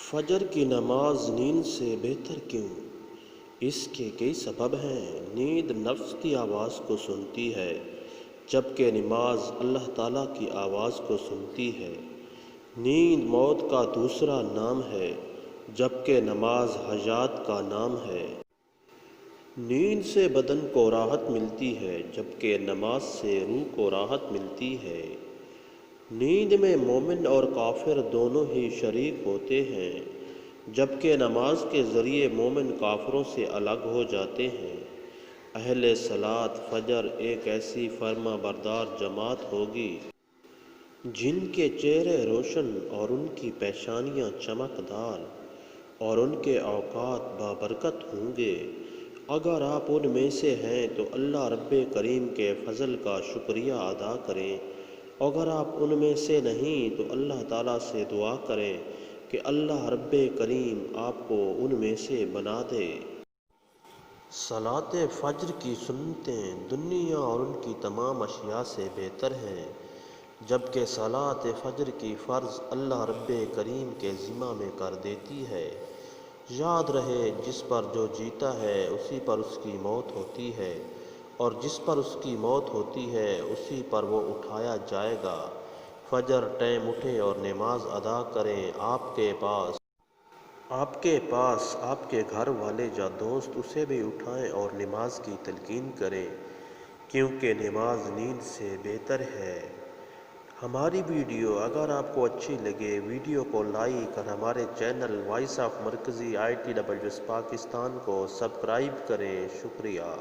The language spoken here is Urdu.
فجر کی نماز نیند سے بہتر کیوں؟ اس کے کئی سبب ہیں۔ نیند نفس کی آواز کو سنتی ہے، جبکہ نماز اللہ تعالیٰ کی آواز کو سنتی ہے۔ نیند موت کا دوسرا نام ہے، جبکہ نماز حیات کا نام ہے۔ نیند سے بدن کو راحت ملتی ہے، جبکہ نماز سے روح کو راحت ملتی ہے۔ نیند میں مومن اور کافر دونوں ہی شریک ہوتے ہیں، جبکہ نماز کے ذریعے مومن کافروں سے الگ ہو جاتے ہیں۔ اہل صلاۃ فجر ایک ایسی فرما بردار جماعت ہوگی جن کے چہرے روشن اور ان کی پیشانیاں چمکدار اور ان کے اوقات بابرکت ہوں گے۔ اگر آپ ان میں سے ہیں تو اللہ رب کریم کے فضل کا شکریہ ادا کریں۔ اگر آپ ان میں سے نہیں تو اللہ تعالیٰ سے دعا کریں کہ اللہ رب کریم آپ کو ان میں سے بنا دے۔ صلاۃ فجر کی سنتیں دنیا اور ان کی تمام اشیاء سے بہتر ہیں، جبکہ صلاۃ فجر کی فرض اللہ رب کریم کے ذمہ میں کر دیتی ہے۔ یاد رہے، جس پر جو جیتا ہے اسی پر اس کی موت ہوتی ہے، اور جس پر اس کی موت ہوتی ہے اسی پر وہ اٹھایا جائے گا۔ فجر ٹائم اٹھیں اور نماز ادا کریں۔ آپ کے گھر والے یا دوست اسے بھی اٹھائیں اور نماز کی تلقین کریں، کیونکہ نماز نیند سے بہتر ہے۔ ہماری ویڈیو اگر آپ کو اچھی لگے، ویڈیو کو لائک اور ہمارے چینل وائس آف مرکزی ITWS پاکستان کو سبسکرائب کریں۔ شکریہ۔